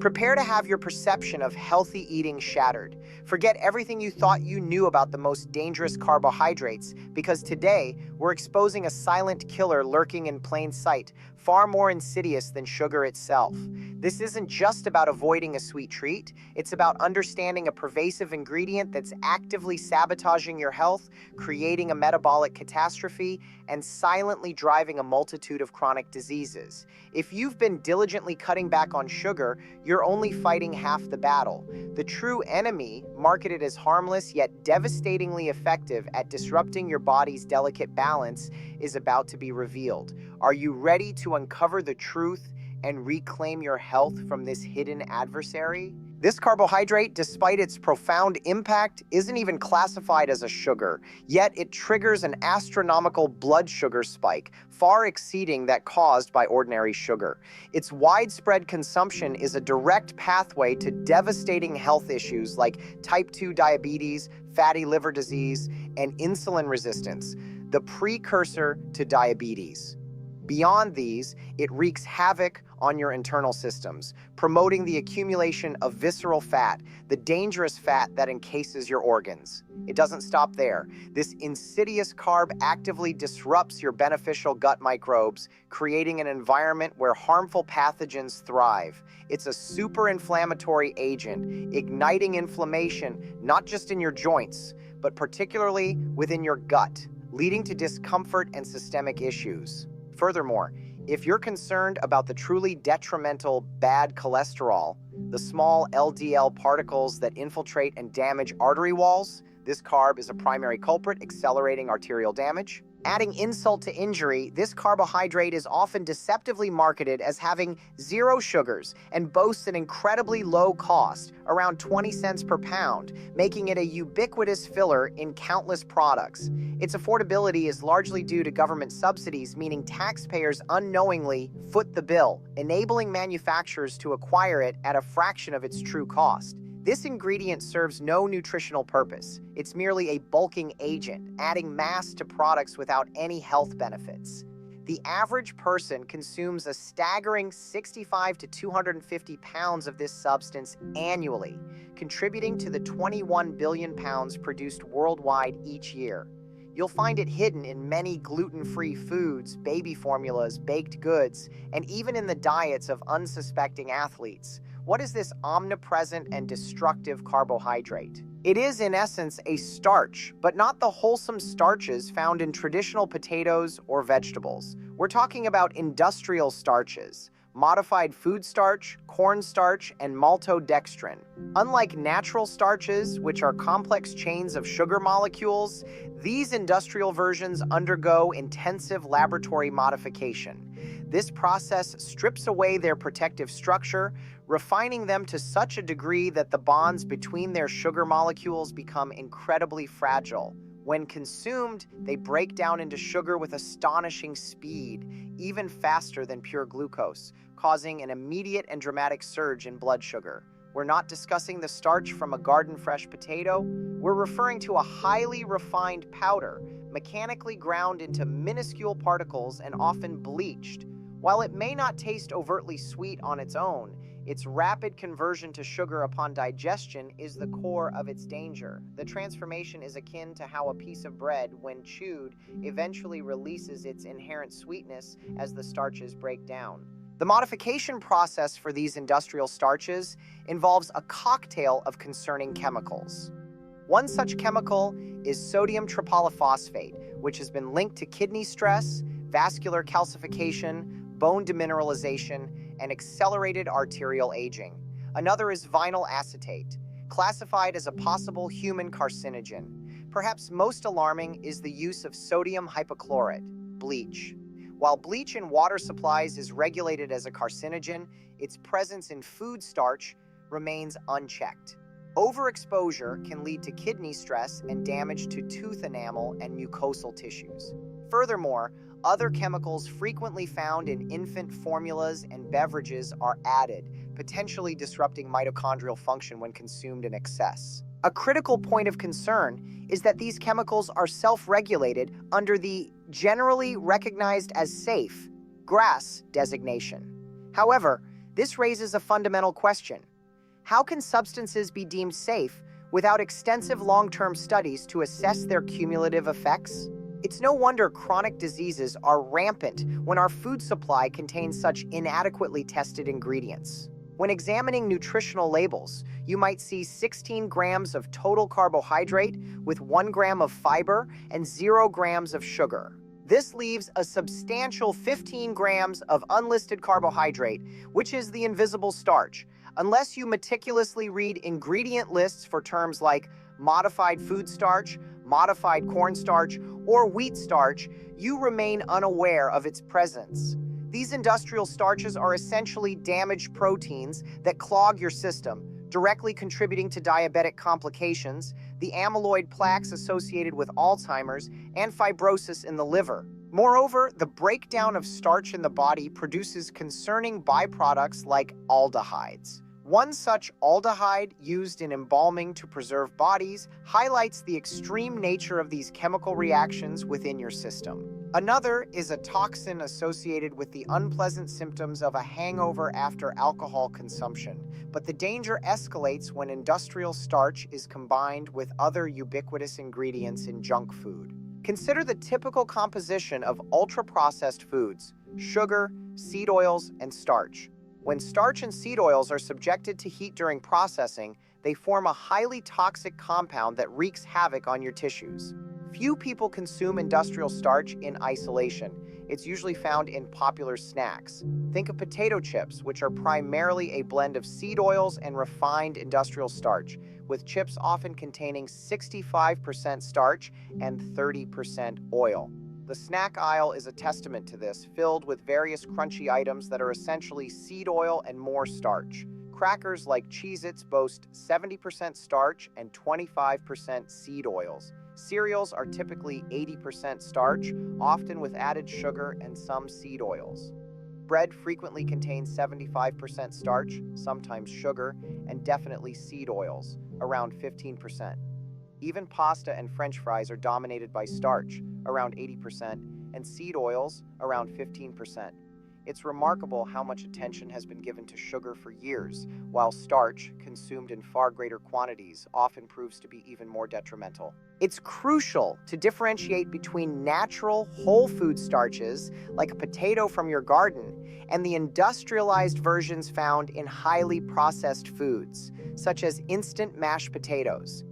Prepare to have your perception of healthy eating shattered. Forget everything you thought you knew about the most dangerous carbohydrates, because today we're exposing a silent killer lurking in plain sight, far more insidious than sugar itself. This isn't just about avoiding a sweet treat, it's about understanding a pervasive ingredient that's actively sabotaging your health, creating a metabolic catastrophe, and silently driving a multitude of chronic diseases. If you've been diligently cutting back on sugar, you're only fighting half the battle. The true enemy, marketed as harmless yet devastatingly effective at disrupting your body's delicate balance, is about to be revealed. Are you ready to uncover the truth and reclaim your health from this hidden adversary? This carbohydrate, despite its profound impact, isn't even classified as a sugar, yet it triggers an astronomical blood sugar spike, far exceeding that caused by ordinary sugar. Its widespread consumption is a direct pathway to devastating health issues like type 2 diabetes, fatty liver disease, and insulin resistance, the precursor to diabetes. Beyond these, it wreaks havoc on your internal systems, promoting the accumulation of visceral fat, the dangerous fat that encases your organs. It doesn't stop there. This insidious carb actively disrupts your beneficial gut microbes, creating an environment where harmful pathogens thrive. It's a super inflammatory agent, igniting inflammation not just in your joints, but particularly within your gut, leading to discomfort and systemic issues. Furthermore, if you're concerned about the truly detrimental bad cholesterol, the small LDL particles that infiltrate and damage artery walls, this carb is a primary culprit, accelerating arterial damage. Adding insult to injury, this carbohydrate is often deceptively marketed as having zero sugars and boasts an incredibly low cost, around 20 cents per pound, making it a ubiquitous filler in countless products. Its affordability is largely due to government subsidies, meaning taxpayers unknowingly foot the bill, enabling manufacturers to acquire it at a fraction of its true cost. This ingredient serves no nutritional purpose. It's merely a bulking agent, adding mass to products without any health benefits. The average person consumes a staggering 65 to 250 pounds of this substance annually, contributing to the 21 billion pounds produced worldwide each year. You'll find it hidden in many gluten-free foods, baby formulas, baked goods, and even in the diets of unsuspecting athletes. What is this omnipresent and destructive carbohydrate? It is, in essence, a starch, but not the wholesome starches found in traditional potatoes or vegetables. We're talking about industrial starches, modified food starch, cornstarch, and maltodextrin. Unlike natural starches, which are complex chains of sugar molecules, these industrial versions undergo intensive laboratory modification. This process strips away their protective structure, refining them to such a degree that the bonds between their sugar molecules become incredibly fragile. When consumed, they break down into sugar with astonishing speed, even faster than pure glucose, causing an immediate and dramatic surge in blood sugar. We're not discussing the starch from a garden-fresh potato. We're referring to a highly refined powder, mechanically ground into minuscule particles and often bleached. While it may not taste overtly sweet on its own, its rapid conversion to sugar upon digestion is the core of its danger. The transformation is akin to how a piece of bread, when chewed, eventually releases its inherent sweetness as the starches break down. The modification process for these industrial starches involves a cocktail of concerning chemicals. One such chemical is sodium tripolyphosphate, which has been linked to kidney stress, vascular calcification, bone demineralization, and accelerated arterial aging. Another is vinyl acetate, classified as a possible human carcinogen. Perhaps most alarming is the use of sodium hypochlorite, bleach. While bleach in water supplies is regulated as a carcinogen, its presence in food starch remains unchecked. Overexposure can lead to kidney stress and damage to tooth enamel and mucosal tissues. Furthermore, other chemicals frequently found in infant formulas and beverages are added, potentially disrupting mitochondrial function when consumed in excess. A critical point of concern is that these chemicals are self-regulated under the generally recognized as safe GRAS designation. However, This raises a fundamental question. How can substances be deemed safe without extensive long-term studies to assess their cumulative effects? It's no wonder chronic diseases are rampant when our food supply contains such inadequately tested ingredients. When examining nutritional labels, you might see 16 grams of total carbohydrate with 1 gram of fiber and 0 grams of sugar. This leaves a substantial 15 grams of unlisted carbohydrate, which is the invisible starch. Unless you meticulously read ingredient lists for terms like modified food starch, modified cornstarch, or wheat starch, you remain unaware of its presence. These industrial starches are essentially damaged proteins that clog your system, directly contributing to diabetic complications, the amyloid plaques associated with Alzheimer's, and fibrosis in the liver. Moreover, the breakdown of starch in the body produces concerning byproducts like aldehydes. One such aldehyde used in embalming to preserve bodies highlights the extreme nature of these chemical reactions within your system. Another is a toxin associated with the unpleasant symptoms of a hangover after alcohol consumption, but the danger escalates when industrial starch is combined with other ubiquitous ingredients in junk food. Consider the typical composition of ultra-processed foods: sugar, seed oils, and starch. When starch and seed oils are subjected to heat during processing, they form a highly toxic compound that wreaks havoc on your tissues. Few people consume industrial starch in isolation. It's usually found in popular snacks. Think of potato chips, which are primarily a blend of seed oils and refined industrial starch, with chips often containing 65% starch and 30% oil. The snack aisle is a testament to this, filled with various crunchy items that are essentially seed oil and more starch. Crackers like Cheez-Its boast 70% starch and 25% seed oils. Cereals are typically 80% starch, often with added sugar and some seed oils. Bread frequently contains 75% starch, sometimes sugar, and definitely seed oils, around 15%. Even pasta and French fries are dominated by starch, around 80%, and seed oils, around 15%. It's remarkable how much attention has been given to sugar for years, while starch, consumed in far greater quantities, often proves to be even more detrimental. It's crucial to differentiate between natural, whole food starches, like a potato from your garden, and the industrialized versions found in highly processed foods, such as instant mashed potatoes.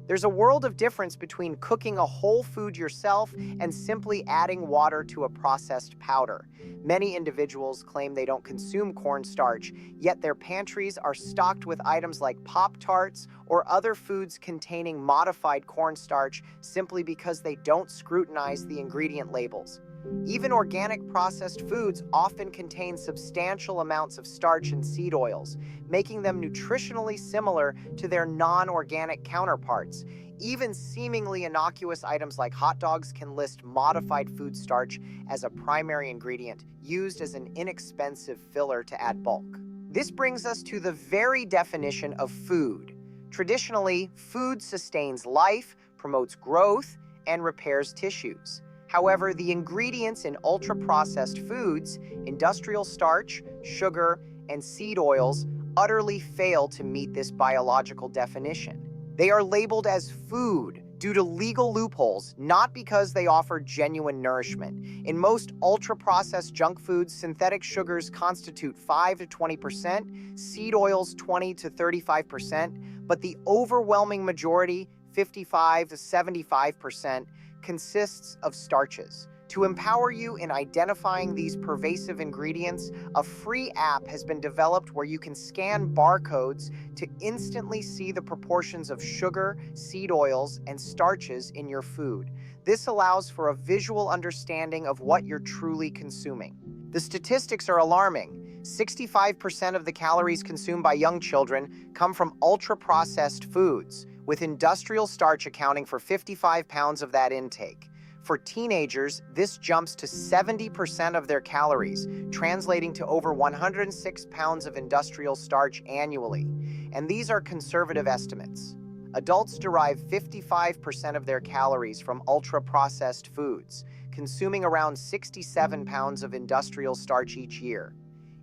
There's a world of difference between cooking a whole food yourself and simply adding water to a processed powder. Many individuals claim they don't consume cornstarch, yet their pantries are stocked with items like Pop-Tarts or other foods containing modified cornstarch simply because they don't scrutinize the ingredient labels. Even organic processed foods often contain substantial amounts of starch and seed oils, making them nutritionally similar to their non-organic counterparts. Even seemingly innocuous items like hot dogs can list modified food starch as a primary ingredient, used as an inexpensive filler to add bulk. This brings us to the very definition of food. Traditionally, food sustains life, promotes growth, and repairs tissues. However, the ingredients in ultra-processed foods, industrial starch, sugar, and seed oils utterly fail to meet this biological definition. They are labeled as food due to legal loopholes, not because they offer genuine nourishment. In most ultra-processed junk foods, synthetic sugars constitute 5 to 20%, seed oils 20 to 35%, but the overwhelming majority, 55 to 75%, consists of starches. To empower you in identifying these pervasive ingredients, a free app has been developed where you can scan barcodes to instantly see the proportions of sugar, seed oils, and starches in your food. This allows for a visual understanding of what you're truly consuming. The statistics are alarming. 65% of the calories consumed by young children come from ultra-processed foods, with industrial starch accounting for 55 pounds of that intake. For teenagers, this jumps to 70% of their calories, translating to over 106 pounds of industrial starch annually. And these are conservative estimates. Adults derive 55% of their calories from ultra-processed foods, consuming around 67 pounds of industrial starch each year.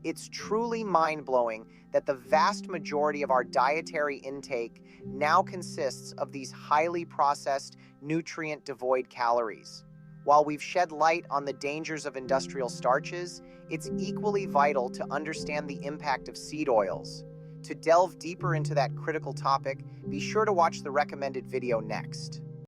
It's truly mind-blowing that the vast majority of our dietary intake now consists of these highly processed, nutrient-devoid calories. While we've shed light on the dangers of industrial starches, it's equally vital to understand the impact of seed oils. To delve deeper into that critical topic, be sure to watch the recommended video next.